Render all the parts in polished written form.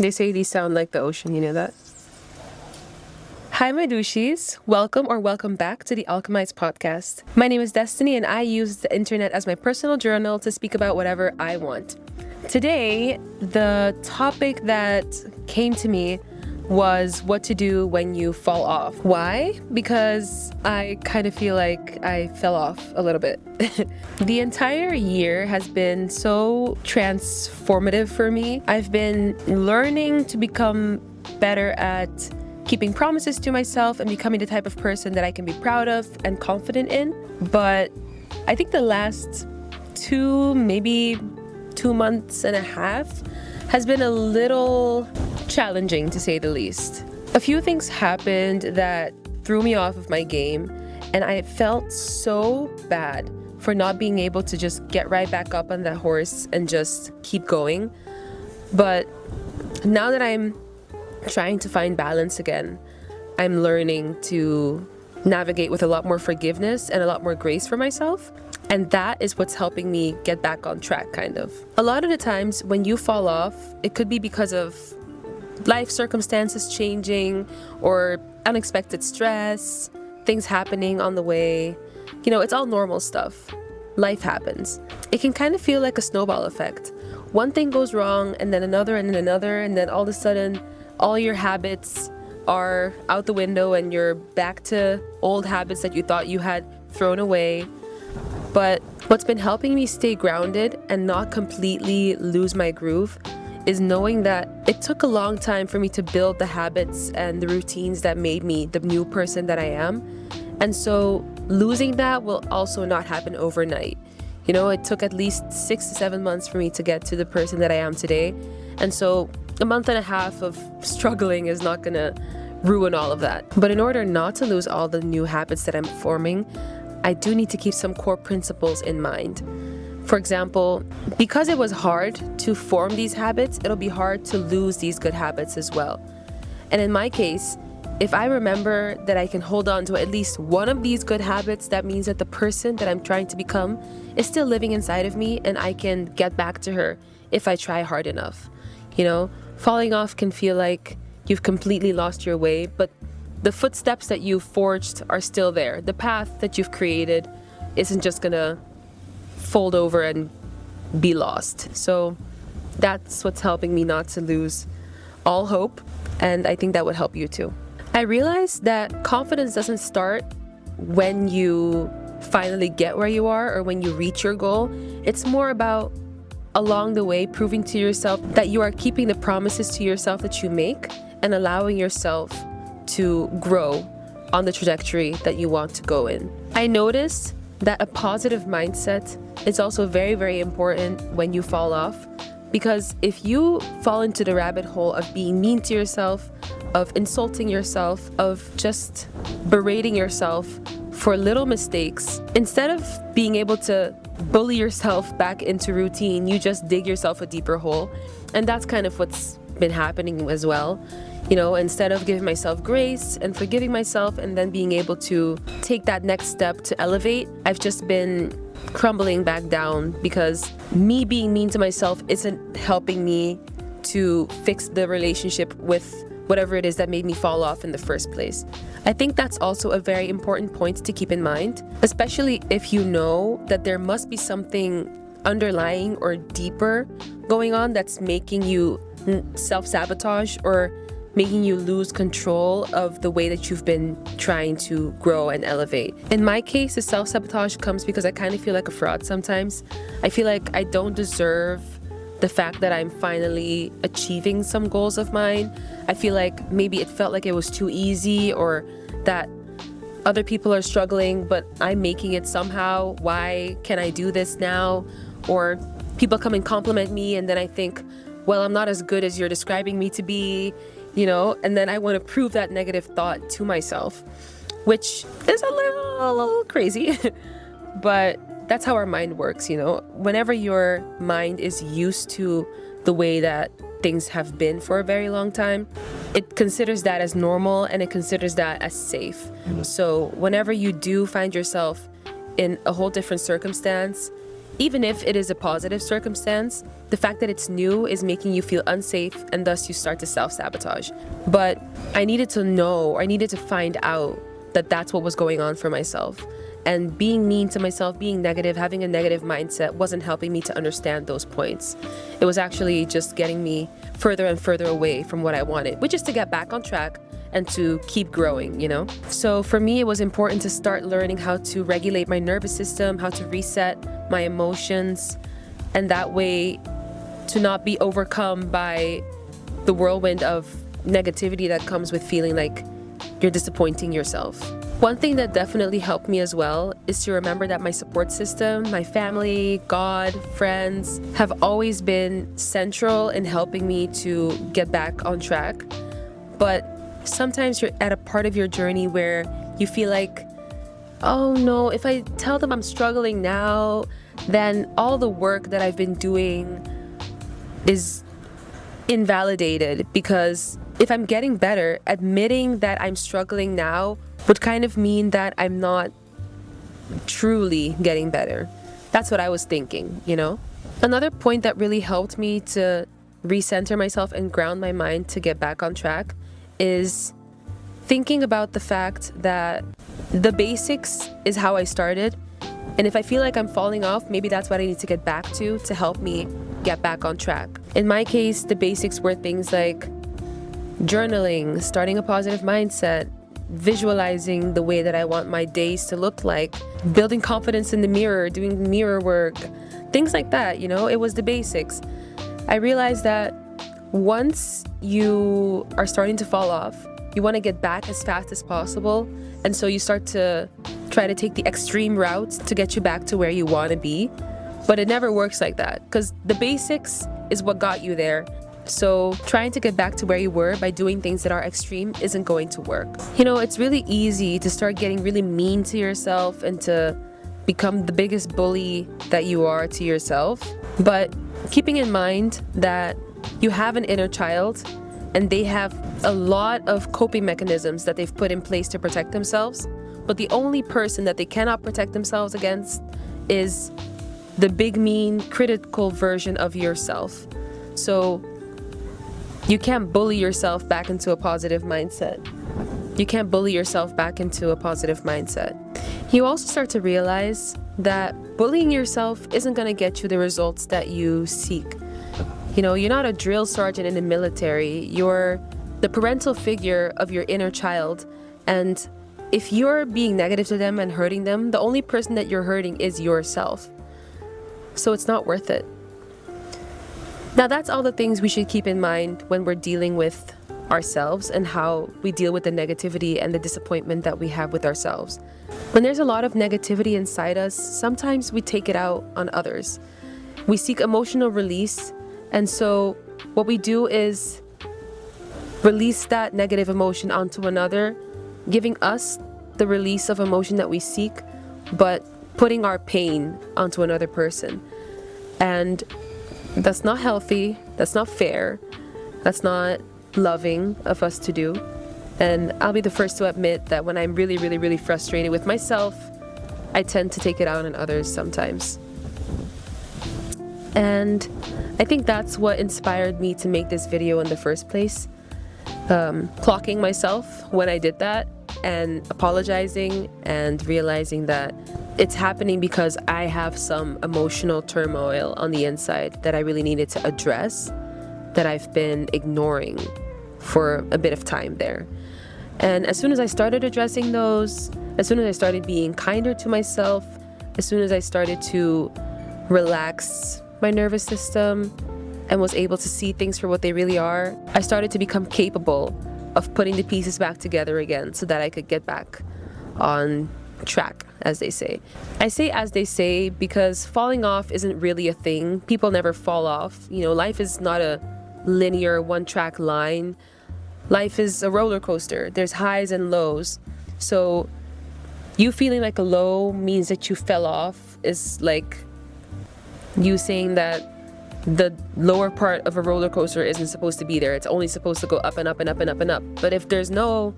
They say these sound like the ocean, you know that? Hi, my Dushis. Welcome back to the Alchemize podcast. My name is Destiny, and I use the internet as my personal journal to speak about whatever I want. Today, the topic that came to me was what to do when you fall off. Why? Because I kind of feel like I fell off a little bit. The entire year has been so transformative for me. I've been learning to become better at keeping promises to myself and becoming the type of person that I can be proud of and confident in. But I think the last maybe 2 months and a half has been a little challenging, to say the least. A few things happened that threw me off of my game, and I felt so bad for not being able to just get right back up on that horse and just keep going. But now that I'm trying to find balance again, I'm learning to navigate with a lot more forgiveness and a lot more grace for myself. And that is what's helping me get back on track, kind of. A lot of the times when you fall off, it could be because of life circumstances changing or unexpected stress, things happening on the way. You know, it's all normal stuff. Life happens. It can kind of feel like a snowball effect. One thing goes wrong, and then another, and then another, and then all of a sudden, all your habits are out the window and you're back to old habits that you thought you had thrown away. But what's been helping me stay grounded and not completely lose my groove is knowing that it took a long time for me to build the habits and the routines that made me the new person that I am. And so losing that will also not happen overnight. You know, it took at least 6 to 7 months for me to get to the person that I am today. And so a month and a half of struggling is not gonna ruin all of that. But in order not to lose all the new habits that I'm forming, I do need to keep some core principles in mind. For example, because it was hard to form these habits, it'll be hard to lose these good habits as well. And in my case, if I remember that I can hold on to at least one of these good habits, that means that the person that I'm trying to become is still living inside of me, and I can get back to her if I try hard enough. You know, falling off can feel like you've completely lost your way, but the footsteps that you've forged are still there. The path that you've created isn't just gonna fold over and be lost. So that's what's helping me not to lose all hope, and I think that would help you too. I realized that confidence doesn't start when you finally get where you are or when you reach your goal. It's more about along the way proving to yourself that you are keeping the promises to yourself that you make and allowing yourself to grow on the trajectory that you want to go in. I noticed that a positive mindset is also very, very important when you fall off, because if you fall into the rabbit hole of being mean to yourself, of insulting yourself, of just berating yourself for little mistakes, instead of being able to bully yourself back into routine, you just dig yourself a deeper hole. And that's kind of what's been happening as well. You know, instead of giving myself grace and forgiving myself and then being able to take that next step to elevate, I've just been crumbling back down because me being mean to myself isn't helping me to fix the relationship with whatever it is that made me fall off in the first place. I think that's also a very important point to keep in mind, especially if you know that there must be something underlying or deeper going on that's making you self-sabotage or making you lose control of the way that you've been trying to grow and elevate. In my case, the self-sabotage comes because I kind of feel like a fraud sometimes. I feel like I don't deserve the fact that I'm finally achieving some goals of mine. I feel like maybe it felt like it was too easy, or that other people are struggling, but I'm making it somehow. Why can I do this now? Or people come and compliment me, and then I think, well, I'm not as good as you're describing me to be, you know, and then I want to prove that negative thought to myself, which is a little crazy, but that's how our mind works, you know. Whenever your mind is used to the way that things have been for a very long time, it considers that as normal and it considers that as safe. So whenever you do find yourself in a whole different circumstance, Even if it is a positive circumstance, the fact that it's new is making you feel unsafe, and thus you start to self-sabotage. But I needed to find out that that's what was going on for myself. And being mean to myself, being negative, having a negative mindset wasn't helping me to understand those points. It was actually just getting me further and further away from what I wanted, which is to get back on track and to keep growing, you know? So for me, it was important to start learning how to regulate my nervous system, how to reset my emotions, and that way to not be overcome by the whirlwind of negativity that comes with feeling like you're disappointing yourself. One thing that definitely helped me as well is to remember that my support system, my family, God, friends, have always been central in helping me to get back on track. But sometimes you're at a part of your journey where you feel like, oh no, if I tell them I'm struggling now, then all the work that I've been doing is invalidated, because if I'm getting better, admitting that I'm struggling now would kind of mean that I'm not truly getting better. That's what I was thinking, you know? Another point that really helped me to recenter myself and ground my mind to get back on track is thinking about the fact that the basics is how I started. And if I feel like I'm falling off, maybe that's what I need to get back to help me get back on track. In my case, the basics were things like journaling, starting a positive mindset, visualizing the way that I want my days to look like, building confidence in the mirror, doing mirror work, things like that, you know? It was the basics. I realized that once you are starting to fall off, you want to get back as fast as possible. And so you start to try to take the extreme routes to get you back to where you want to be. But it never works like that, because the basics is what got you there. So trying to get back to where you were by doing things that are extreme isn't going to work. You know, it's really easy to start getting really mean to yourself and to become the biggest bully that you are to yourself. But keeping in mind that you have an inner child and they have a lot of coping mechanisms that they've put in place to protect themselves, but the only person that they cannot protect themselves against is the big, mean, critical version of yourself. So you can't bully yourself back into a positive mindset. You can't bully yourself back into a positive mindset. You also start to realize that bullying yourself isn't going to get you the results that you seek. You know, you're not a drill sergeant in the military. You're the parental figure of your inner child. And if you're being negative to them and hurting them, the only person that you're hurting is yourself. So it's not worth it. Now, that's all the things we should keep in mind when we're dealing with ourselves and how we deal with the negativity and the disappointment that we have with ourselves. When there's a lot of negativity inside us, sometimes we take it out on others. We seek emotional release, and so what we do is release that negative emotion onto another, giving us the release of emotion that we seek, but putting our pain onto another person. And that's not healthy, that's not fair, that's not loving of us to do. And I'll be the first to admit that when I'm really, really, really frustrated with myself, I tend to take it out on others sometimes. And I think that's what inspired me to make this video in the first place. Clocking myself when I did that and apologizing and realizing that it's happening because I have some emotional turmoil on the inside that I really needed to address, that I've been ignoring for a bit of time there. And as soon as I started addressing those, as soon as I started being kinder to myself, as soon as I started to relax my nervous system and was able to see things for what they really are, I started to become capable of putting the pieces back together again so that I could get back on track, as they say. I say as they say because falling off isn't really a thing. People never fall off. You know, life is not a linear one-track line. Life is a roller coaster. There's highs and lows. So you feeling like a low means that you fell off is like you saying that the lower part of a roller coaster isn't supposed to be there. It's only supposed to go up and up and up and up and up. But if there's no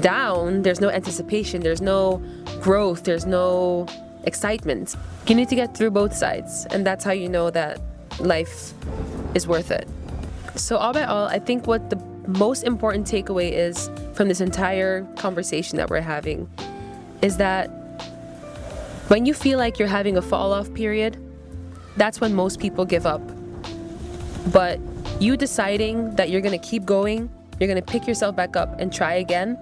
down, there's no anticipation, there's no growth, there's no excitement. You need to get through both sides, and that's how you know that life is worth it. So all by all, I think what the most important takeaway is from this entire conversation that we're having is that when you feel like you're having a fall off period, that's when most people give up. But you deciding that you're going to keep going, you're going to pick yourself back up and try again,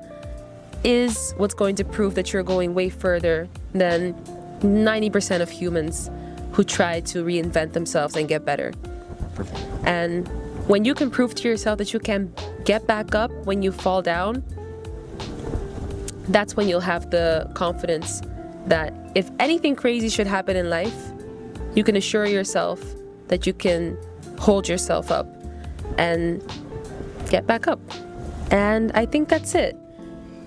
is what's going to prove that you're going way further than 90% of humans who try to reinvent themselves and get better. And when you can prove to yourself that you can get back up when you fall down, that's when you'll have the confidence that if anything crazy should happen in life, you can assure yourself that you can hold yourself up and get back up. And I think that's it.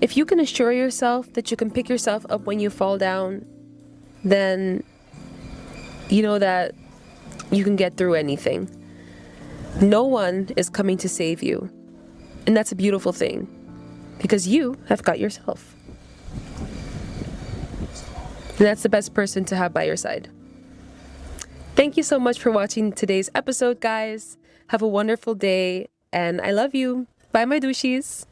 If you can assure yourself that you can pick yourself up when you fall down, then you know that you can get through anything. No one is coming to save you. And that's a beautiful thing, because you have got yourself. And that's the best person to have by your side. Thank you so much for watching today's episode, guys. Have a wonderful day, and I love you. Bye, my douchies.